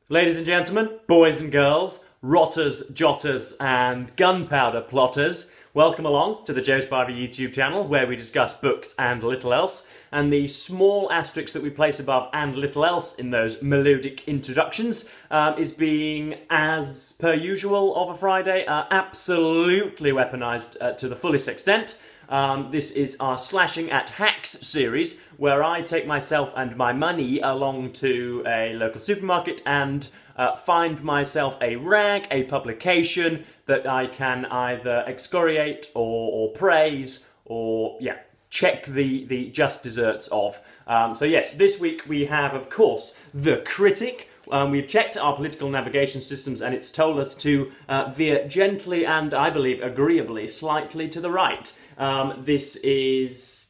Ladies and gentlemen, boys and girls, rotters, jotters, and gunpowder plotters, welcome along to the Joe Spiver YouTube channel, where we discuss books and little else. And the small asterisk that we place above "and little else" in those melodic introductions is being, as per usual of a Friday, absolutely weaponised to the fullest extent. This is our Slashing at Hacks series, where I take myself and my money along to a local supermarket and find myself a rag, a publication that I can either excoriate or praise or, check the just desserts of. So yes, this week we have, of course, the Critic. We've checked our political navigation systems and it's told us to veer gently and, I believe, agreeably slightly to the right. There is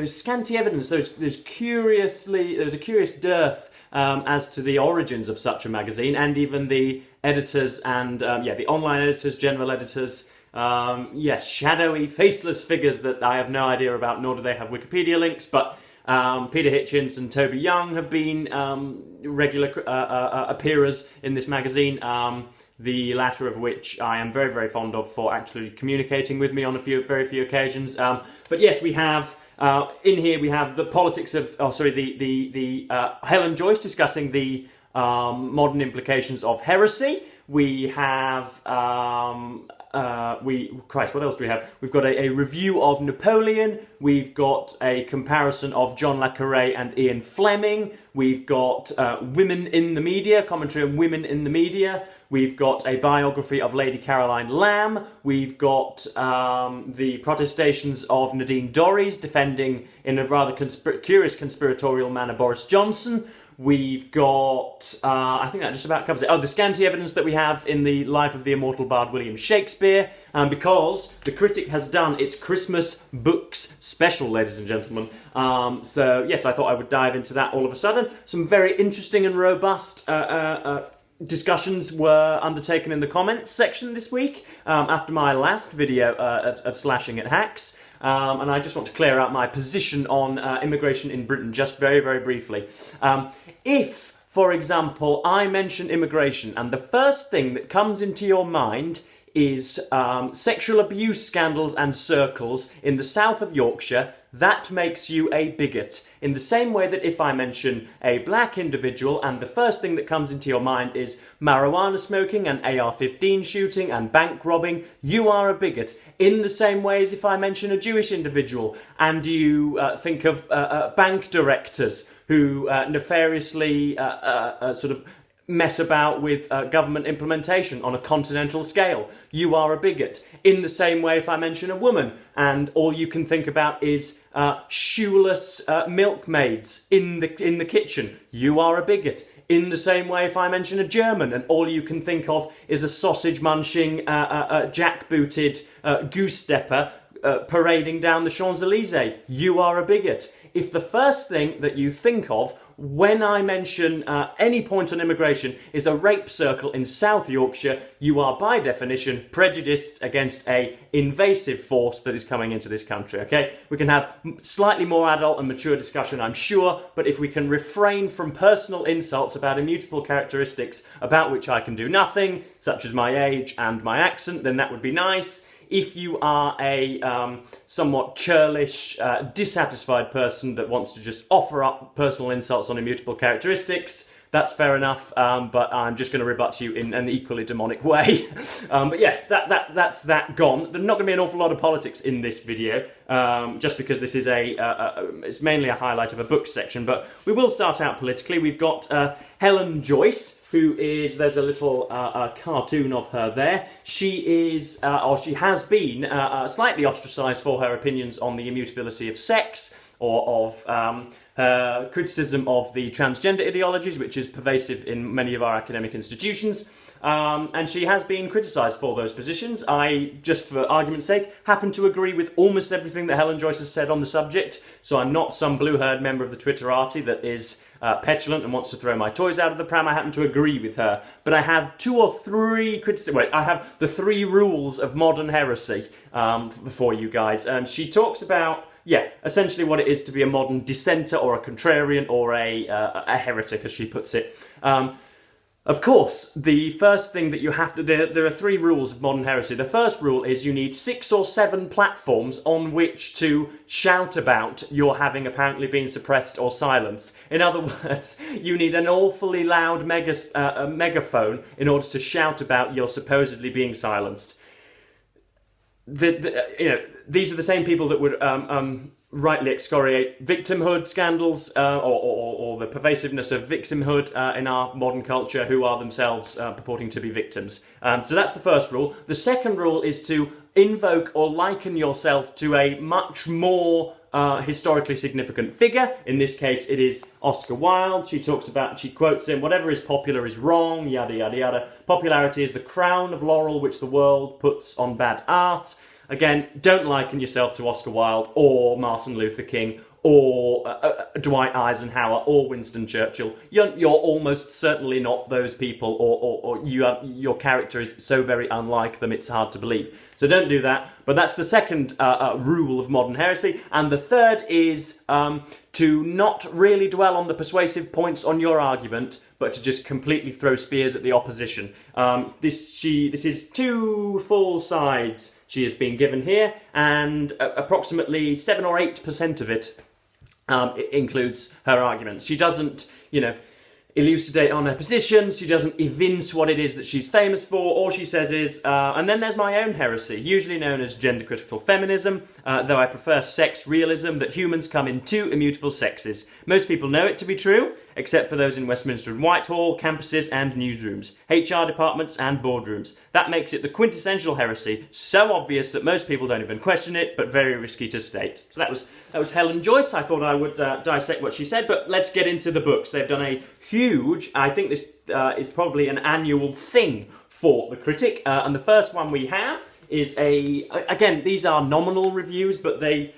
scanty evidence. There's a curious dearth as to the origins of such a magazine, and even the editors and the online editors, general editors. Shadowy, faceless figures that I have no idea about, nor do they have Wikipedia links, but Peter Hitchens and Toby Young have been regular appearers in this magazine, the latter of which I am very, very fond of for actually communicating with me on very few occasions. But yes, we have in here we have the politics of Helen Joyce discussing the modern implications of heresy. We have what else do we have? We've got a review of Napoleon. We've got a comparison of John le Carré and Ian Fleming. We've got women in the media, commentary on women in the media. We've got a biography of Lady Caroline Lamb. We've got the protestations of Nadine Dorries defending, in a rather curious conspiratorial manner, Boris Johnson. We've got, I think that just about covers it. Oh, the scanty evidence that we have in the life of the immortal bard William Shakespeare, because the Critic has done its Christmas books special, ladies and gentlemen. So, yes, I thought I would dive into that all of a sudden. Some very interesting and robust discussions were undertaken in the comments section this week after my last video of Slashing at Hacks. And I just want to clear out my position on immigration in Britain just very, very briefly. If, for example, I mention immigration and the first thing that comes into your mind is sexual abuse scandals and circles in the south of Yorkshire, that makes you a bigot. In the same way that if I mention a black individual and the first thing that comes into your mind is marijuana smoking and AR-15 shooting and bank robbing, you are a bigot. In the same way as if I mention a Jewish individual and you think of bank directors who nefariously sort of mess about with government implementation on a continental scale, you are a bigot. In the same way, if I mention a woman and all you can think about is shoeless milkmaids in the kitchen, you are a bigot. In the same way, if I mention a German and all you can think of is a sausage-munching, jack-booted goose-stepper parading down the Champs-Élysées, you are a bigot. If the first thing that you think of when I mention any point on immigration is a rape circle in South Yorkshire, you are by definition prejudiced against a invasive force that is coming into this country, okay? We can have slightly more adult and mature discussion, I'm sure, but if we can refrain from personal insults about immutable characteristics about which I can do nothing, such as my age and my accent, then that would be nice. If you are a somewhat churlish, dissatisfied person that wants to just offer up personal insults on immutable characteristics, that's fair enough, but I'm just going to rebut you in an equally demonic way. But yes, that's that gone. There's not going to be an awful lot of politics in this video, just because this is it's mainly a highlight of a book section, but we will start out politically. We've got Helen Joyce, who is, there's a little cartoon of her there. She is, or she has been, slightly ostracised for her opinions on the immutability of sex, or of her criticism of the transgender ideologies, which is pervasive in many of our academic institutions. And she has been criticised for those positions. I, just for argument's sake, happen to agree with almost everything that Helen Joyce has said on the subject, so I'm not some blue-haired member of the Twitterati that is petulant and wants to throw my toys out of the pram. I happen to agree with her. But I have two or three criticisms. Wait, I have the 3 rules of modern heresy for you guys. She talks about yeah, essentially what it is to be a modern dissenter or a contrarian or a heretic, as she puts it. Of course, the first thing that you have to... There are 3 rules of modern heresy. The first rule is you need 6 or 7 platforms on which to shout about your having apparently been suppressed or silenced. In other words, you need an awfully loud megaphone in order to shout about your supposedly being silenced. These are the same people that would rightly excoriate victimhood scandals or the pervasiveness of victimhood in our modern culture, who are themselves purporting to be victims. So that's the first rule. The second rule is to invoke or liken yourself to a much more historically significant figure. In this case, it is Oscar Wilde. She quotes him, "Whatever is popular is wrong, yada, yada, yada. Popularity is the crown of laurel which the world puts on bad art." Again, don't liken yourself to Oscar Wilde or Martin Luther King or Dwight Eisenhower or Winston Churchill. You're almost certainly not those people, or your character is so very unlike them it's hard to believe. So don't do that. But that's the second rule of modern heresy. And the third is to not really dwell on the persuasive points on your argument, but to just completely throw spears at the opposition. This is 2 full sides she has been given here, and approximately 7 or 8% of it includes her arguments. She doesn't, elucidate on her positions. She doesn't evince what it is that she's famous for. All she says is, and then there's my own heresy, usually known as gender-critical feminism, though I prefer sex realism, that humans come in 2 immutable sexes. Most people know it to be true, except for those in Westminster and Whitehall, campuses and newsrooms, HR departments and boardrooms. That makes it the quintessential heresy, so obvious that most people don't even question it, but very risky to state. So that was Helen Joyce. I thought I would dissect what she said, but let's get into the books. They've done a huge, I think this is probably an annual thing for the Critic, and the first one we have is again, these are nominal reviews, but they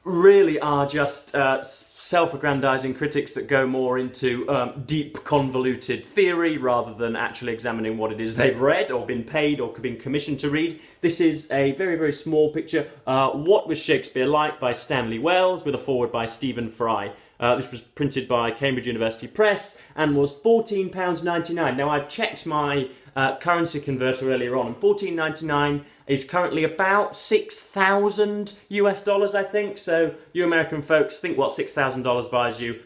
really are just self-aggrandizing critics that go more into deep, convoluted theory rather than actually examining what it is they've read or been paid or been commissioned to read. This is a very, very small picture. What Was Shakespeare Like? By Stanley Wells, with a foreword by Stephen Fry. This was printed by Cambridge University Press and was £14.99. Now, I've checked my currency converter earlier on, and $14.99 is currently about 6,000 US dollars, I think. So you American folks, think what $6,000 buys you.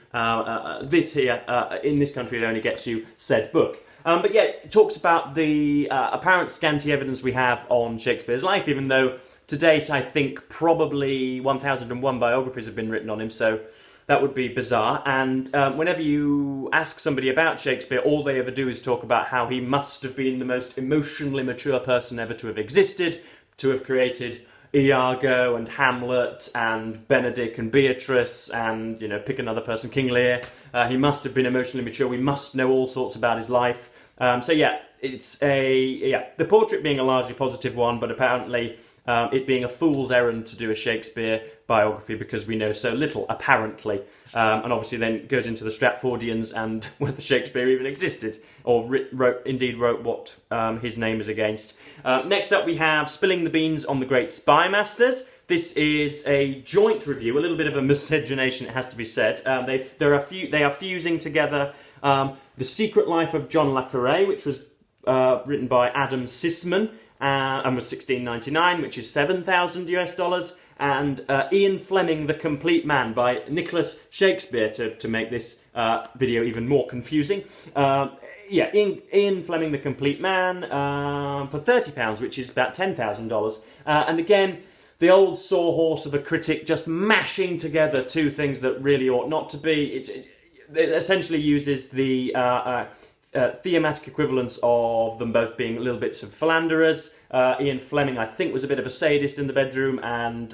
This here, in this country, it only gets you said book. But yeah, it talks about the apparent scanty evidence we have on Shakespeare's life, even though to date, I think probably 1,001 biographies have been written on him, so that would be bizarre. And whenever you ask somebody about Shakespeare, all they ever do is talk about how he must have been the most emotionally mature person ever to have existed, to have created Iago and Hamlet and Benedick and Beatrice and, pick another person, King Lear. He must have been emotionally mature. We must know all sorts about his life. So yeah, it's the portrait being a largely positive one, but apparently it being a fool's errand to do a Shakespeare biography because we know so little, apparently. And obviously then goes into the Stratfordians and whether Shakespeare even existed or wrote what his name is against. Next up we have Spilling the Beans on the Great Spy Masters. This is a joint review, a little bit of a miscegenation, it has to be said. They are fusing together The Secret Life of John le Carré, which was written by Adam Sisman, and was $16.99, which is 7,000 US dollars, and Ian Fleming, The Complete Man by Nicholas Shakespeare, to make this video even more confusing. Ian Fleming, The Complete Man, for £30, which is about $10,000. And again, the old sawhorse of a critic just mashing together 2 things that really ought not to be. It essentially uses the thematic equivalence of them both being little bits of philanderers. Ian Fleming, I think, was a bit of a sadist in the bedroom, and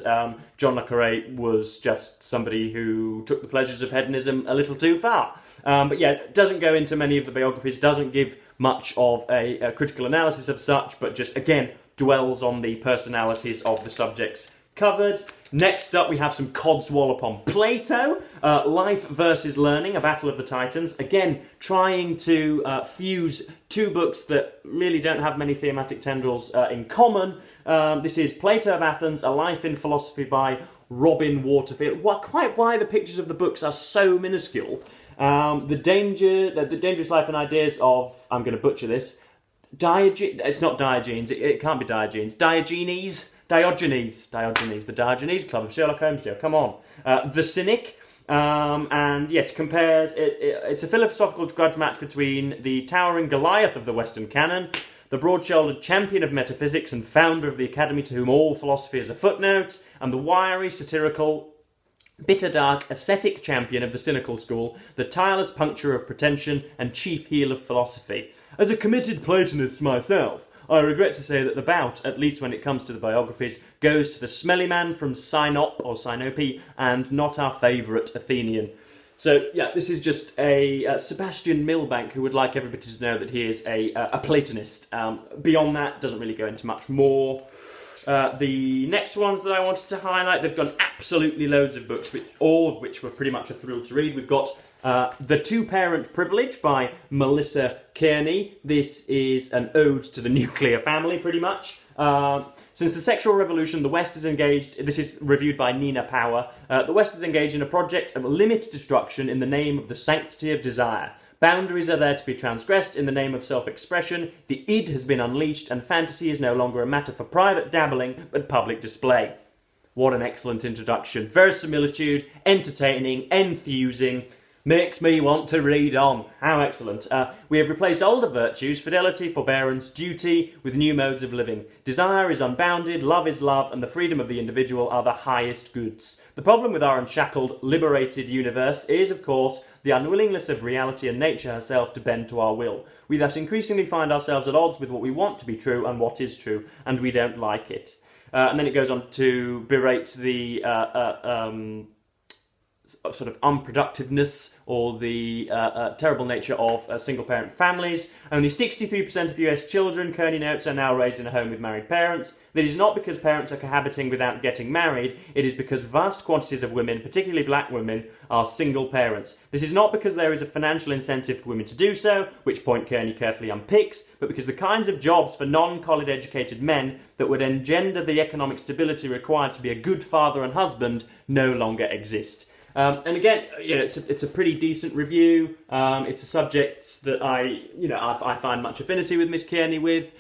John le Carré was just somebody who took the pleasures of hedonism a little too far. But yeah, doesn't go into many of the biographies, doesn't give much of a critical analysis of such, but just, again, dwells on the personalities of the subjects covered. Next up, we have some codswallop on Plato, Life versus Learning, A Battle of the Titans. Again, trying to fuse 2 books that really don't have many thematic tendrils in common. This is Plato of Athens, A Life in Philosophy by Robin Waterfield. Quite why the pictures of the books are so minuscule. The Dangerous Life and Ideas of, I'm going to butcher this, it's not Diogenes, it can't be Diogenes, Diogenes, the Diogenes Club of Sherlock Holmes, Joe, come on. The Cynic, and yes, compares, it's a philosophical grudge match between the towering Goliath of the Western canon, the broad-shouldered champion of metaphysics and founder of the academy to whom all philosophy is a footnote, and the wiry, satirical, bitter dark, ascetic champion of the cynical school, the tireless puncturer of pretension and chief heel of philosophy. As a committed Platonist myself, I regret to say that the bout, at least when it comes to the biographies, goes to the smelly man from Sinope, and not our favourite Athenian. So, yeah, this is just a Sebastian Milbank who would like everybody to know that he is a Platonist. Beyond that, doesn't really go into much more. The next ones that I wanted to highlight, they've got absolutely loads of books, all of which were pretty much a thrill to read. We've got The Two-Parent Privilege by Melissa Kearney. This is an ode to the nuclear family, pretty much. Since the sexual revolution, the West is engaged, this is reviewed by Nina Power, the West is engaged in a project of limit destruction in the name of the sanctity of desire. Boundaries are there to be transgressed in the name of self-expression, the id has been unleashed, and fantasy is no longer a matter for private dabbling, but public display. What an excellent introduction. Verisimilitude, entertaining, enthusing, makes me want to read on. How excellent. We have replaced older virtues, fidelity, forbearance, duty, with new modes of living. Desire is unbounded, love is love, and the freedom of the individual are the highest goods. The problem with our unshackled, liberated universe is, of course, the unwillingness of reality and nature herself to bend to our will. We thus increasingly find ourselves at odds with what we want to be true and what is true, and we don't like it. And then it goes on to berate the sort of unproductiveness or the terrible nature of single-parent families. Only 63% of US children, Kearney notes, are now raised in a home with married parents. That is not because parents are cohabiting without getting married, it is because vast quantities of women, particularly black women, are single parents. This is not because there is a financial incentive for women to do so, which point Kearney carefully unpicks, but because the kinds of jobs for non-college educated men that would engender the economic stability required to be a good father and husband no longer exist. And again, it's a pretty decent review. It's a subject that I find much affinity with Miss Kearney with.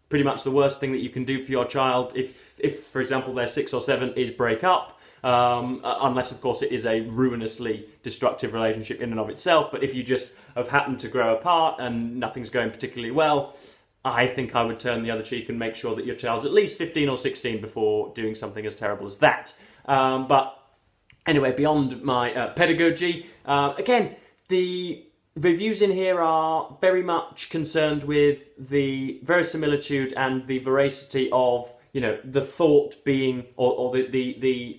Pretty much the worst thing that you can do for your child, if for example they're 6 or 7, is break up. Unless, of course, it is a ruinously destructive relationship in and of itself. But if you just have happened to grow apart and nothing's going particularly well, I think I would turn the other cheek and make sure that your child's at least 15 or 16 before doing something as terrible as that. But anyway, beyond my pedagogy, again, the reviews in here are very much concerned with the verisimilitude and the veracity of, the thought being, or the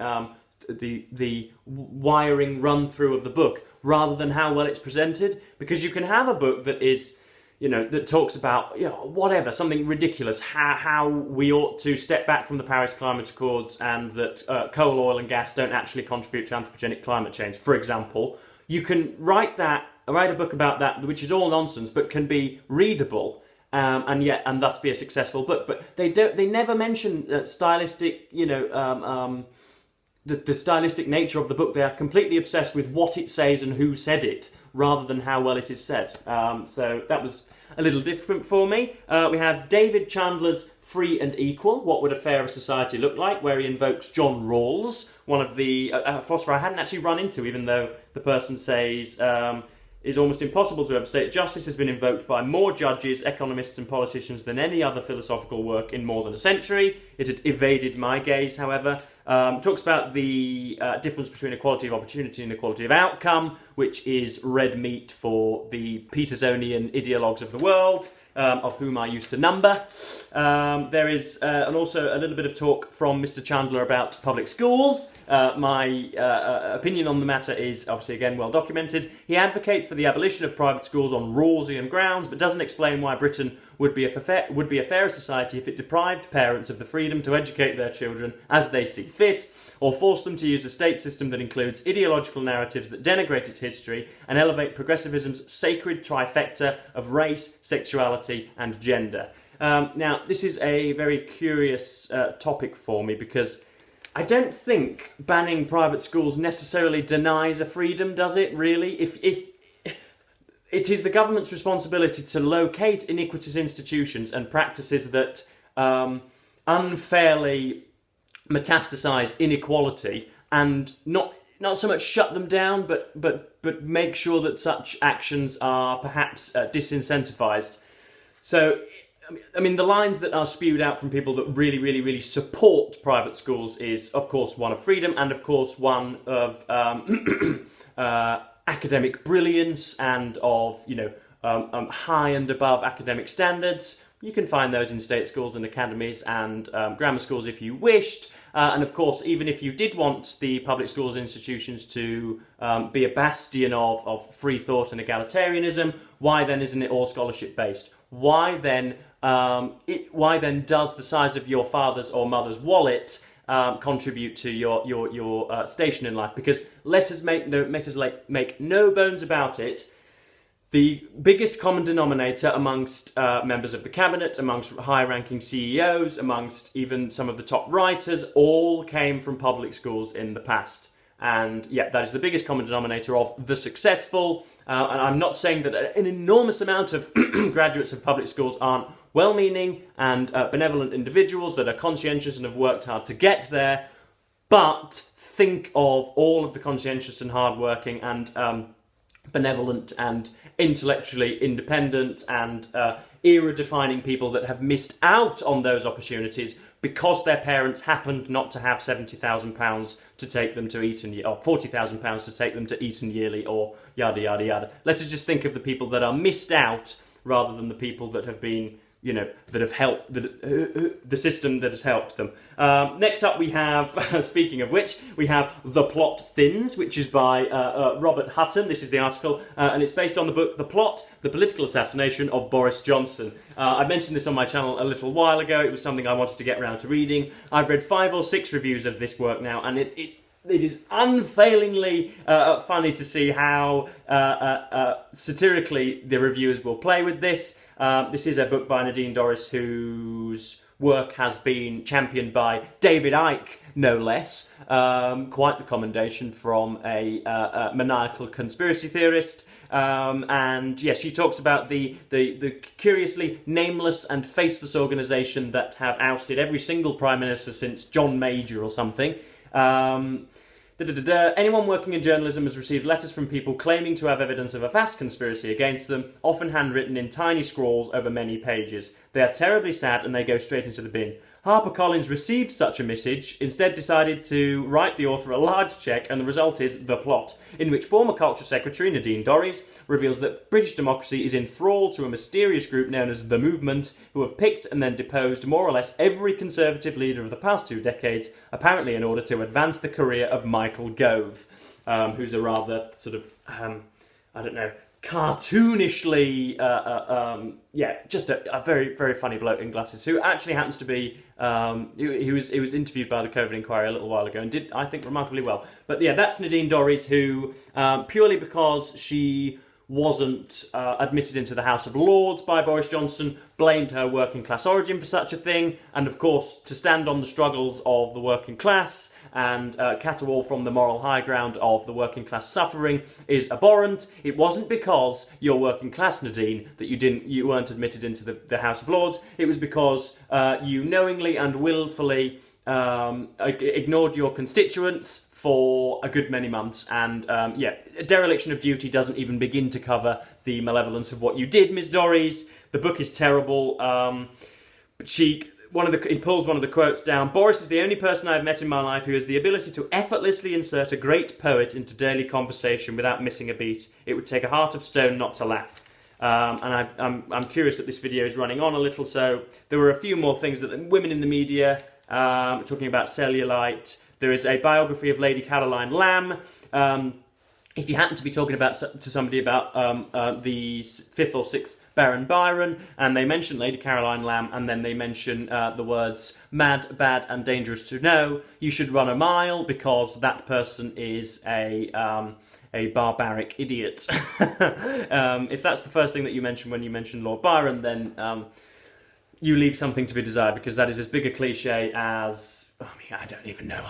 wiring run through of the book, rather than how well it's presented. Because you can have a book that is, that talks about, whatever, something ridiculous, how we ought to step back from the Paris Climate Accords and that coal, oil and gas don't actually contribute to anthropogenic climate change, for example. You can write a book about that, which is all nonsense, but can be readable, and thus be a successful book. But they never mention stylistic, the stylistic nature of the book. They are completely obsessed with what it says and who said it, rather than how well it is said. So that was a little different for me. We have David Chandler's Free and Equal, What Would a Fairer Society Look Like, where he invokes John Rawls, one of the philosopher I hadn't actually run into, even though the person says is almost impossible to overstate. Justice has been invoked by more judges, economists and politicians than any other philosophical work in more than a century. It had evaded my gaze, however. Talks about the difference between equality of opportunity and equality of outcome, which is red meat for the Petersonian ideologues of the world, of whom I used to number. There is and also a little bit of talk from Mr. Chandler about public schools. My opinion on the matter is obviously again well documented. He advocates for the abolition of private schools on Rawlsian grounds, but doesn't explain why Britain would be a fairer society if it deprived parents of the freedom to educate their children as they see fit, or force them to use a state system that includes ideological narratives that denigrate its history and elevate progressivism's sacred trifecta of race, sexuality and gender. Now, this is a very curious topic for me because I don't think banning private schools necessarily denies a freedom, does it, really? If it is the government's responsibility to locate iniquitous institutions and practices that unfairly metastasize inequality, and not so much shut them down, but make sure that such actions are perhaps disincentivized. So, I mean, the lines that are spewed out from people that really, really, really support private schools is, of course, one of freedom, and of course one of academic brilliance and of, high and above academic standards. You can find those in state schools and academies and grammar schools if you wished. And of course, even if you did want the public schools institutions to be a bastion of free thought and egalitarianism, why then isn't it all scholarship based? Why then does the size of your father's or mother's wallet contribute to your station in life? Because let us make no bones about it. The biggest common denominator amongst members of the cabinet, amongst high-ranking CEOs, amongst even some of the top writers, all came from public schools in the past. And yeah, that is the biggest common denominator of the successful. And I'm not saying that an enormous amount of graduates of public schools aren't well-meaning and benevolent individuals that are conscientious and have worked hard to get there. But think of all of the conscientious and hardworking and benevolent and intellectually independent and era-defining people that have missed out on those opportunities because their parents happened not to have £70,000 to take them to Eton, or £40,000 to take them to Eton yearly, or yada yada yada. Let us just think of the people that are missed out rather than the people that have been, that have helped, the system that has helped them. Next up we have, speaking of which, we have The Plot Thins, which is by Robert Hutton. This is the article, and it's based on the book The Plot, The Political Assassination of Boris Johnson. I mentioned this on my channel a little while ago. It was something I wanted to get around to reading. I've read 5 or 6 reviews of this work now, and it is unfailingly funny to see how satirically the reviewers will play with this. This is a book by Nadine Dorries, whose work has been championed by David Icke, no less. Quite the commendation from a maniacal conspiracy theorist. And yes, she talks about the curiously nameless and faceless organisation that have ousted every single Prime Minister since John Major or something. Anyone working in journalism has received letters from people claiming to have evidence of a vast conspiracy against them, often handwritten in tiny scrawls over many pages. They are terribly sad and they go straight into the bin. HarperCollins received such a message, instead decided to write the author a large cheque, and the result is The Plot, in which former Culture Secretary Nadine Dorries reveals that British democracy is in thrall to a mysterious group known as The Movement, who have picked and then deposed more or less every Conservative leader of the past 2 decades, apparently in order to advance the career of Michael Gove, who's a rather sort of, cartoonishly, just a very, very funny bloke in glasses, who actually happens to be, he was interviewed by the COVID Inquiry a little while ago and did, I think, remarkably well. But yeah, that's Nadine Dorries, who, purely because she wasn't admitted into the House of Lords by Boris Johnson, blamed her working class origin for such a thing, and of course, to stand on the struggles of the working class and caterwaul from the moral high ground of the working class suffering is abhorrent. It wasn't because you're working class, Nadine, that you weren't admitted into the House of Lords. It was because you knowingly and willfully ignored your constituents for a good many months, and a dereliction of duty doesn't even begin to cover the malevolence of what you did, Ms. Dorries. The book is terrible, but he pulls one of the quotes down. Boris is the only person I've met in my life who has the ability to effortlessly insert a great poet into daily conversation without missing a beat. It would take a heart of stone not to laugh. And I'm curious that this video is running on a little, so there were a few more things that women in the media, talking about cellulite. There is a biography of Lady Caroline Lamb. If you happen to be talking to somebody about the 5th or 6th Baron Byron, and they mention Lady Caroline Lamb, and then they mention the words mad, bad, and dangerous to know, you should run a mile, because that person is a barbaric idiot. If that's the first thing that you mention when you mention Lord Byron, then you leave something to be desired, because that is as big a cliche as I don't even know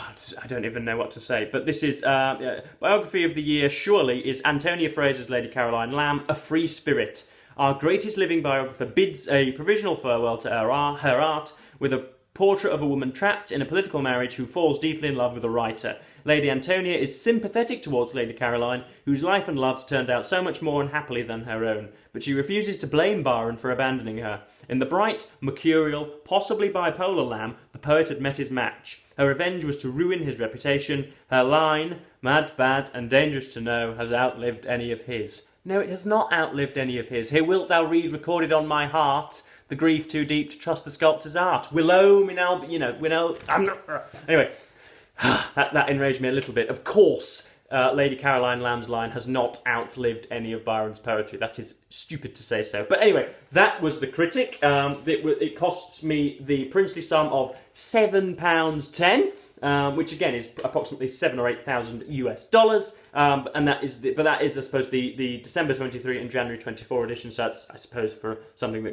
what to say. But this is biography of the year. Surely is Antonia Fraser's Lady Caroline Lamb, A Free Spirit. Our greatest living biographer bids a provisional farewell to her art with a portrait of a woman trapped in a political marriage who falls deeply in love with a writer. Lady Antonia is sympathetic towards Lady Caroline, whose life and loves turned out so much more unhappily than her own, but she refuses to blame Byron for abandoning her. In the bright, mercurial, possibly bipolar Lamb, the poet had met his match. Her revenge was to ruin his reputation. Her line, mad, bad, and dangerous to know, has outlived any of his. No, it has not outlived any of his. Here wilt thou read recorded on my heart, the grief too deep to trust the sculptor's art. Willow, Anyway, that enraged me a little bit. Of course, Lady Caroline Lamb's line has not outlived any of Byron's poetry. That is stupid to say so. But anyway, that was the Critic. It costs me the princely sum of £7.10. Which again is approximately $7,000 or $8,000, and that is, I suppose, the December 23 and January 24 edition. So that's, I suppose, for something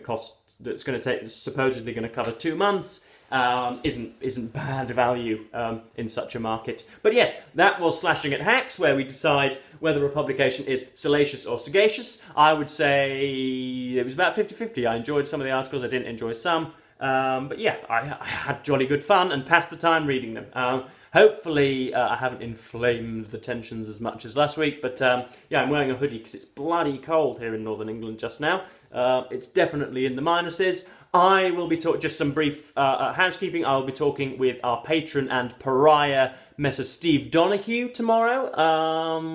that's going to take, supposedly going to cover 2 months, isn't bad value in such a market. But yes, that was Slashing at Hacks, where we decide whether a publication is salacious or sagacious. I would say it was about 50-50. I enjoyed some of the articles, I didn't enjoy some. But yeah, I had jolly good fun and passed the time reading them. Hopefully I haven't inflamed the tensions as much as last week, but yeah, I'm wearing a hoodie because it's bloody cold here in Northern England just now. It's definitely in the minuses. I will be just some brief housekeeping. I'll be talking with our patron and pariah, Messer Steve Donahue, tomorrow.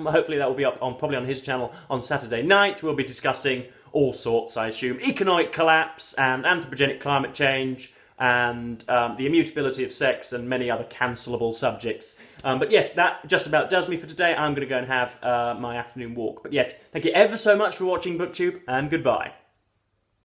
Hopefully that will be up probably on his channel on Saturday night. We'll be discussing all sorts, I assume. Economic collapse and anthropogenic climate change and the immutability of sex and many other cancelable subjects. But yes, that just about does me for today. I'm going to go and have my afternoon walk. But yes, thank you ever so much for watching BookTube, and goodbye.